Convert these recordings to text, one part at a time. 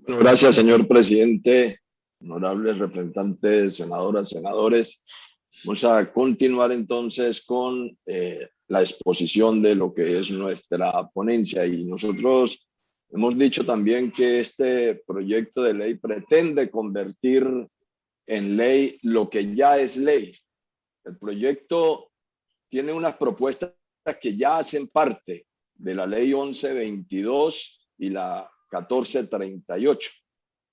Bueno, gracias, señor presidente, honorables representantes, senadoras, senadores. Vamos a continuar entonces con la exposición de lo que es nuestra ponencia. Y nosotros hemos dicho también que este proyecto de ley pretende convertir en ley lo que ya es ley. El proyecto tiene unas propuestas que ya hacen parte de la ley 1122 y la 1438.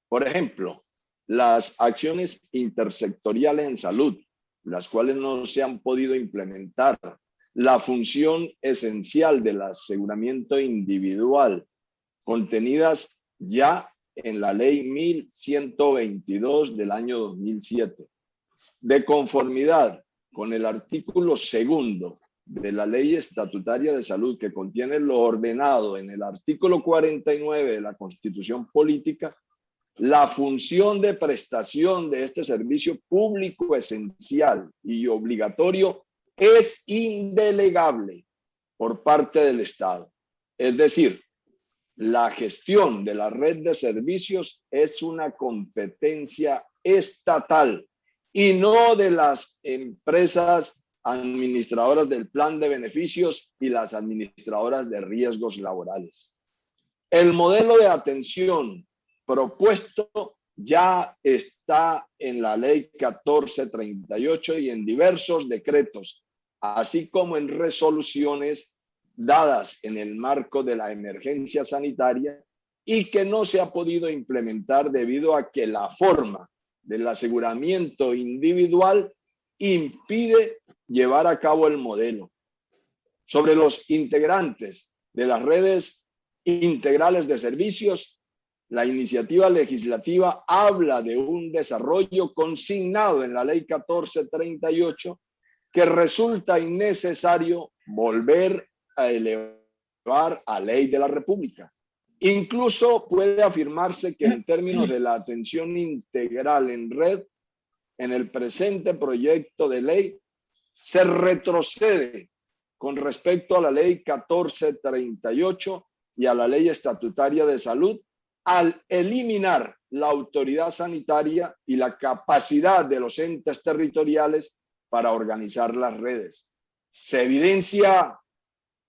Por ejemplo, las acciones intersectoriales en salud, las cuales no se han podido implementar, la función esencial del aseguramiento individual, contenidas ya en la ley 1122 del año 2007, de conformidad con el artículo 2 de la Ley Estatutaria de Salud, que contiene lo ordenado en el artículo 49 de la Constitución Política. La función de prestación de este servicio público esencial y obligatorio es indelegable por parte del Estado. Es decir, la gestión de la red de servicios es una competencia estatal y no de las empresas administradoras del plan de beneficios y las administradoras de riesgos laborales. El modelo de atención propuesto ya está en la ley 1438 y en diversos decretos, así como en resoluciones dadas en el marco de la emergencia sanitaria y que no se ha podido implementar debido a que la forma del aseguramiento individual impide llevar a cabo el modelo. Sobre los integrantes de las redes integrales de servicios, la iniciativa legislativa habla de un desarrollo consignado en la ley 1438 que resulta innecesario volver a elevar a ley de la República. Incluso puede afirmarse que en términos de la atención integral en red, en el presente proyecto de ley se retrocede con respecto a la ley 1438 y a la ley estatutaria de salud, al eliminar la autoridad sanitaria y la capacidad de los entes territoriales para organizar las redes. Se evidencia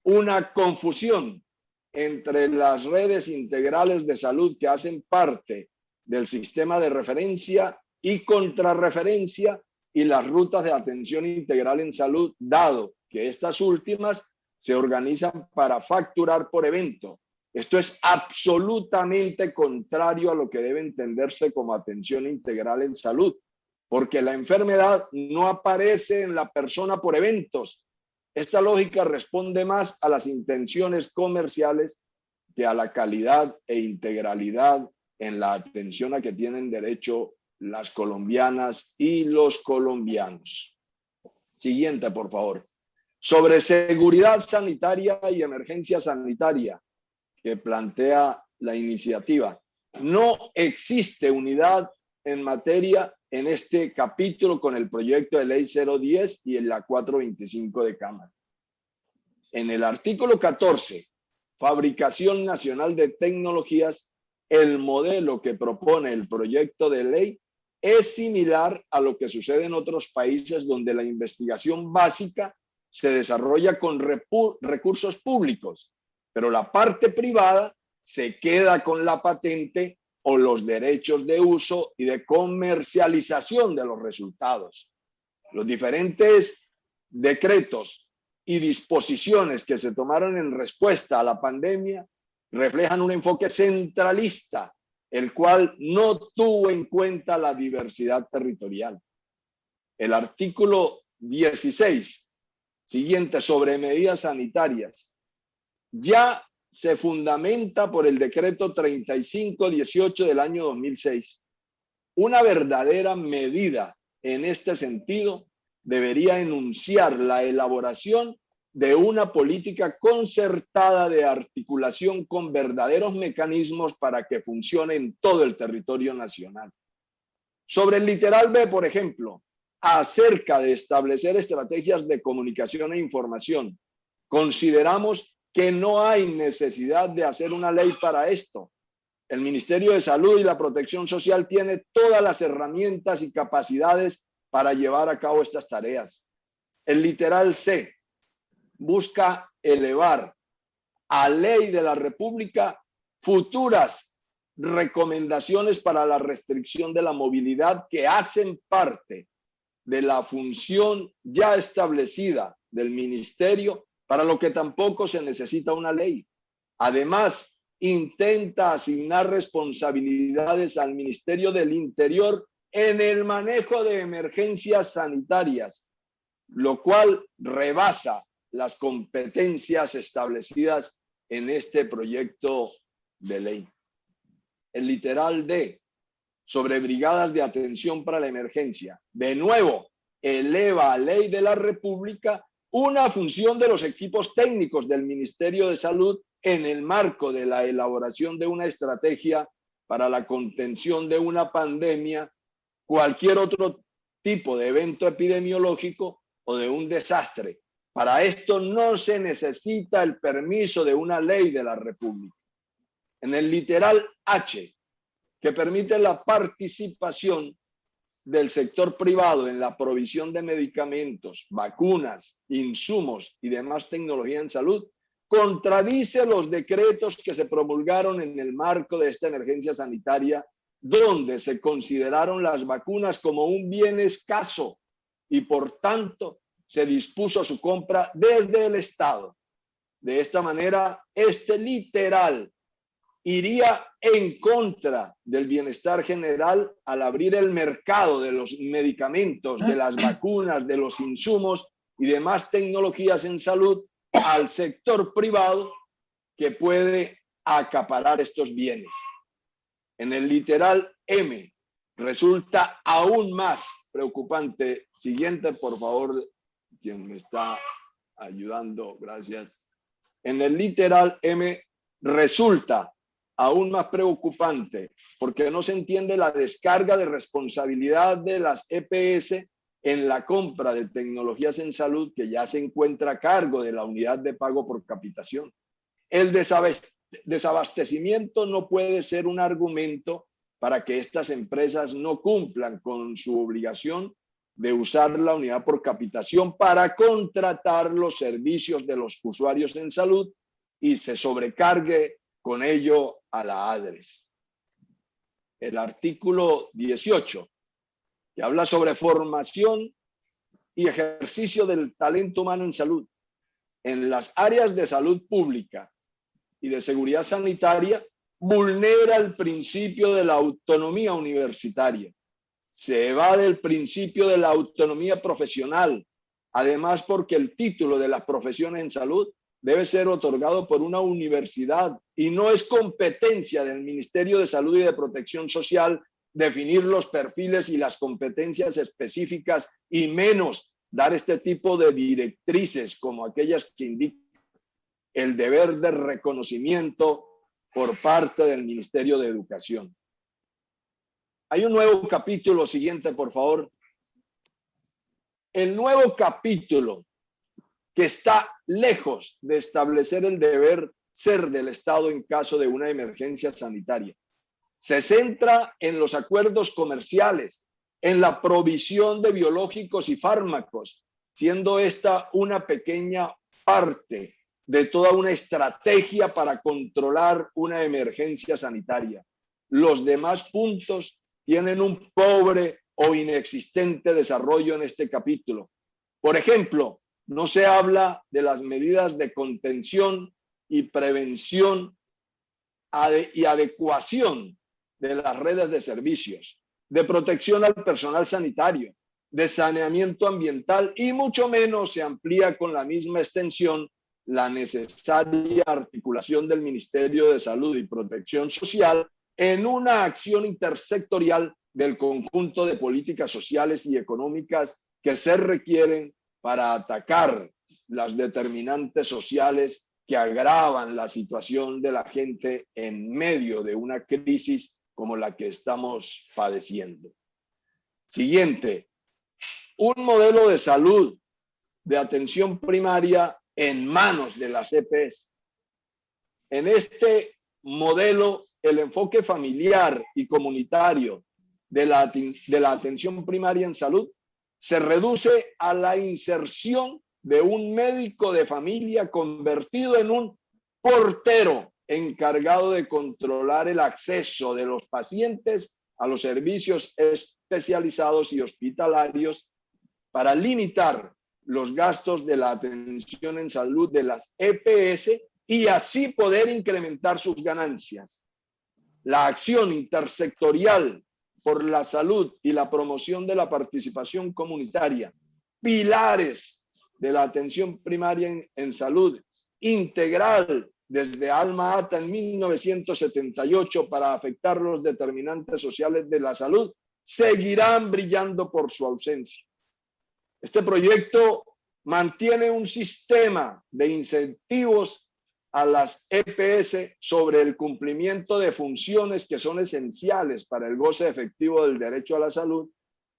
una confusión entre las redes integrales de salud que hacen parte del sistema de referencia y contrarreferencia y las rutas de atención integral en salud, dado que estas últimas se organizan para facturar por evento. Esto es absolutamente contrario a lo que debe entenderse como atención integral en salud, porque la enfermedad no aparece en la persona por eventos. Esta lógica responde más a las intenciones comerciales que a la calidad e integralidad en la atención a que tienen derecho las colombianas y los colombianos. Siguiente, por favor. Sobre seguridad sanitaria y emergencia sanitaria, que plantea la iniciativa. No existe unidad en materia en este capítulo con el proyecto de ley 010 y en la 425 de Cámara. En el artículo 14, Fabricación Nacional de Tecnologías, el modelo que propone el proyecto de ley es similar a lo que sucede en otros países donde la investigación básica se desarrolla con recursos públicos, pero la parte privada se queda con la patente o los derechos de uso y de comercialización de los resultados. Los diferentes decretos y disposiciones que se tomaron en respuesta a la pandemia reflejan un enfoque centralista, el cual no tuvo en cuenta la diversidad territorial. El artículo 16, siguiente, sobre medidas sanitarias, ya se fundamenta por el decreto 3518 del año 2006. Una verdadera medida en este sentido debería enunciar la elaboración de una política concertada de articulación con verdaderos mecanismos para que funcione en todo el territorio nacional. Sobre el literal B, por ejemplo, acerca de establecer estrategias de comunicación e información, consideramos que no hay necesidad de hacer una ley para esto, El Ministerio de Salud y la Protección Social tiene todas las herramientas y capacidades para llevar a cabo estas tareas. El literal C busca elevar a ley de la República futuras recomendaciones para la restricción de la movilidad que hacen parte de la función ya establecida del ministerio, para lo que tampoco se necesita una ley. Además, intenta asignar responsabilidades al Ministerio del Interior en el manejo de emergencias sanitarias, lo cual rebasa las competencias establecidas en este proyecto de ley. El literal D, sobre brigadas de atención para la emergencia, de nuevo eleva a ley de la República una función de los equipos técnicos del Ministerio de Salud en el marco de la elaboración de una estrategia para la contención de una pandemia, cualquier otro tipo de evento epidemiológico o de un desastre. Para esto no se necesita el permiso de una ley de la República. En el literal H, que permite la participación del sector privado en la provisión de medicamentos, vacunas, insumos y demás tecnología en salud, contradice los decretos que se promulgaron en el marco de esta emergencia sanitaria, donde se consideraron las vacunas como un bien escaso y por tanto se dispuso su compra desde el Estado. De esta manera, este literal iría en contra del bienestar general al abrir el mercado de los medicamentos, de las vacunas, de los insumos y demás tecnologías en salud al sector privado que puede acaparar estos bienes. En el literal M resulta aún más preocupante. Siguiente, por favor, quien me está ayudando, gracias. En el literal M resulta aún más preocupante porque no se entiende la descarga de responsabilidad de las EPS en la compra de tecnologías en salud que ya se encuentra a cargo de la unidad de pago por capitación. El desabastecimiento no puede ser un argumento para que estas empresas no cumplan con su obligación de usar la unidad por capitación para contratar los servicios de los usuarios en salud y se sobrecargue con ello a la ADRES. El artículo 18, que habla sobre formación y ejercicio del talento humano en salud. En las áreas de salud pública y de seguridad sanitaria, vulnera el principio de la autonomía universitaria. Se evade el principio de la autonomía profesional, además porque el título de las profesiones en salud debe ser otorgado por una universidad y no es competencia del Ministerio de Salud y de Protección Social definir los perfiles y las competencias específicas y menos dar este tipo de directrices como aquellas que indican el deber de reconocimiento por parte del Ministerio de Educación. Hay un nuevo capítulo, siguiente, por favor. El nuevo capítulo que está lejos de establecer el deber ser del Estado en caso de una emergencia sanitaria. Se centra en los acuerdos comerciales, en la provisión de biológicos y fármacos, siendo esta una pequeña parte de toda una estrategia para controlar una emergencia sanitaria. Los demás puntos tienen un pobre o inexistente desarrollo en este capítulo. Por ejemplo, no se habla de las medidas de contención y prevención y adecuación de las redes de servicios, de protección al personal sanitario, de saneamiento ambiental y mucho menos se amplía con la misma extensión la necesaria articulación del Ministerio de Salud y Protección Social en una acción intersectorial del conjunto de políticas sociales y económicas que se requieren para atacar las determinantes sociales que agravan la situación de la gente en medio de una crisis como la que estamos padeciendo. Siguiente, un modelo de salud de atención primaria en manos de las EPS. En este modelo el enfoque familiar y comunitario de la atención primaria en salud se reduce a la inserción de un médico de familia convertido en un portero encargado de controlar el acceso de los pacientes a los servicios especializados y hospitalarios para limitar los gastos de la atención en salud de las EPS y así poder incrementar sus ganancias. La acción intersectorial por la salud y la promoción de la participación comunitaria, pilares de la atención primaria en salud integral desde Alma Ata en 1978 para afectar los determinantes sociales de la salud, seguirán brillando por su ausencia. Este proyecto mantiene un sistema de incentivos a las EPS sobre el cumplimiento de funciones que son esenciales para el goce efectivo del derecho a la salud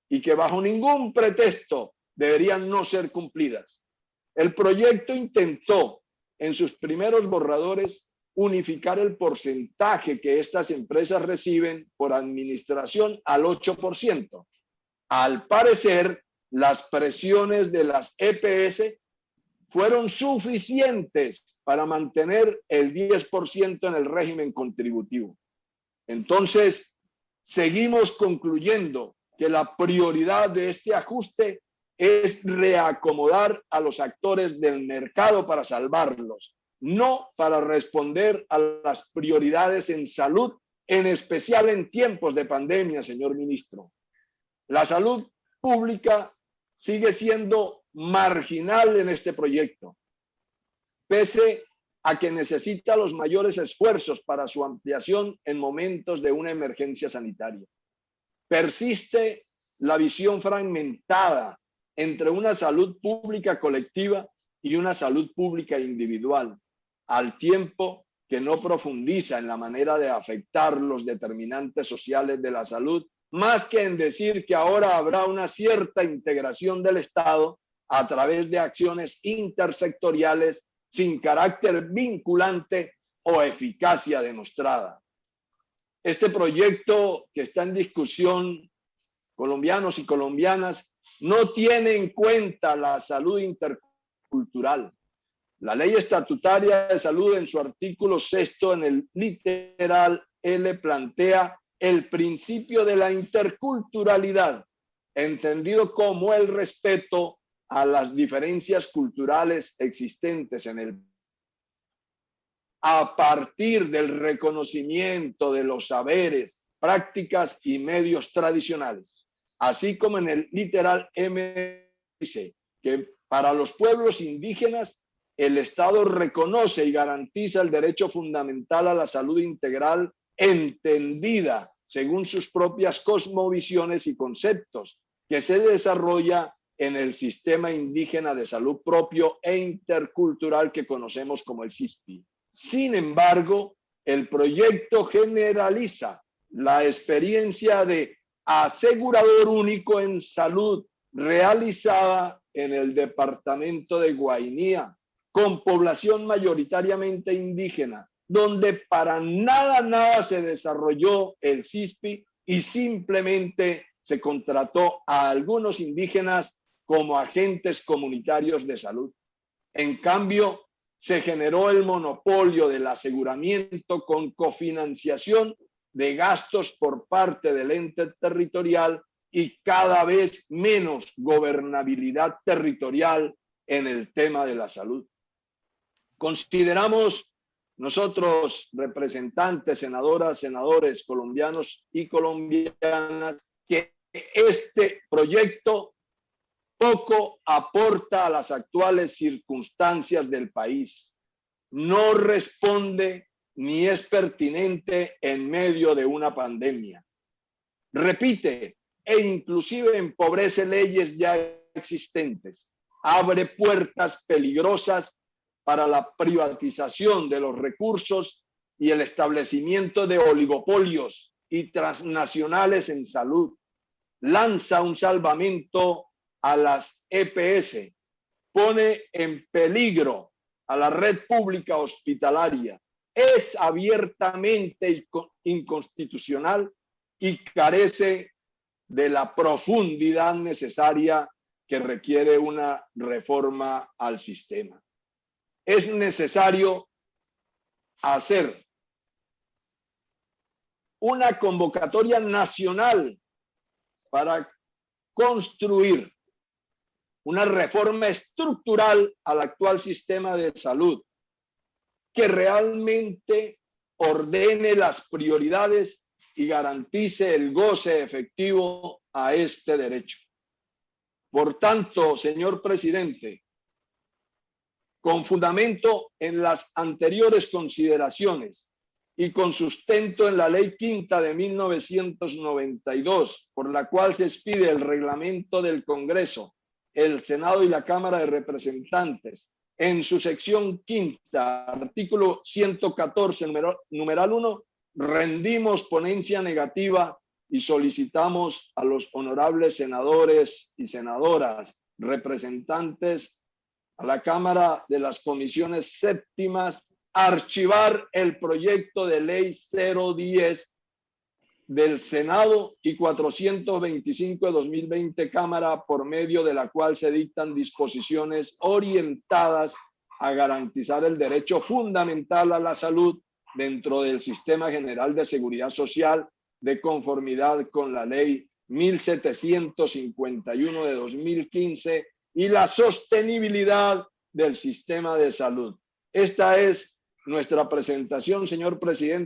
y que bajo ningún pretexto deberían no ser cumplidas. El proyecto intentó en sus primeros borradores unificar el porcentaje que estas empresas reciben por administración al 8%. Al parecer, las presiones de las EPS fueron suficientes para mantener el 10% en el régimen contributivo. Entonces, seguimos concluyendo que la prioridad de este ajuste es reacomodar a los actores del mercado para salvarlos, no para responder a las prioridades en salud, en especial en tiempos de pandemia, señor ministro. La salud pública sigue siendo marginal en este proyecto, pese a que necesita los mayores esfuerzos para su ampliación en momentos de una emergencia sanitaria. Persiste la visión fragmentada entre una salud pública colectiva y una salud pública individual, al tiempo que no profundiza en la manera de afectar los determinantes sociales de la salud, más que en decir que ahora habrá una cierta integración del Estado a través de acciones intersectoriales sin carácter vinculante o eficacia demostrada. Este proyecto que está en discusión, colombianos y colombianas, no tiene en cuenta la salud intercultural. La ley estatutaria de salud en su artículo 6 en el literal L plantea el principio de la interculturalidad, entendido como el respeto a las diferencias culturales existentes en el a partir del reconocimiento de los saberes, prácticas y medios tradicionales, así como en el literal M dice que para los pueblos indígenas el Estado reconoce y garantiza el derecho fundamental a la salud integral entendida según sus propias cosmovisiones y conceptos, que se desarrolla en el sistema indígena de salud propio e intercultural que conocemos como el SISPI. Sin embargo, el proyecto generaliza la experiencia de asegurador único en salud realizada en el departamento de Guainía, con población mayoritariamente indígena, donde para nada se desarrolló el SISPI y simplemente se contrató a algunos indígenas como agentes comunitarios de salud. En cambio, se generó el monopolio del aseguramiento con cofinanciación de gastos por parte del ente territorial y cada vez menos gobernabilidad territorial en el tema de la salud. Consideramos nosotros, representantes, senadoras, senadores colombianos y colombianas, que este proyecto poco aporta a las actuales circunstancias del país. No responde ni es pertinente en medio de una pandemia. Repite e inclusive empobrece leyes ya existentes. Abre puertas peligrosas para la privatización de los recursos y el establecimiento de oligopolios y transnacionales en salud. Lanza un salvamento a las EPS, pone en peligro a la red pública hospitalaria, es abiertamente inconstitucional y carece de la profundidad necesaria que requiere una reforma al sistema. Es necesario hacer una convocatoria nacional para construir una reforma estructural al actual sistema de salud que realmente ordene las prioridades y garantice el goce efectivo a este derecho. Por tanto, señor presidente, con fundamento en las anteriores consideraciones y con sustento en la Ley Quinta de 1992, por la cual se expide el reglamento del Congreso, el Senado y la Cámara de Representantes, en su sección quinta, artículo 114, numeral 1, rendimos ponencia negativa y solicitamos a los honorables senadores y senadoras, representantes a la Cámara de las Comisiones Séptimas, archivar el proyecto de ley 010 del Senado y 425 de 2020 Cámara, por medio de la cual se dictan disposiciones orientadas a garantizar el derecho fundamental a la salud dentro del Sistema General de Seguridad Social, de conformidad con la Ley 1751 de 2015 y la sostenibilidad del sistema de salud. Esta es nuestra presentación, señor presidente.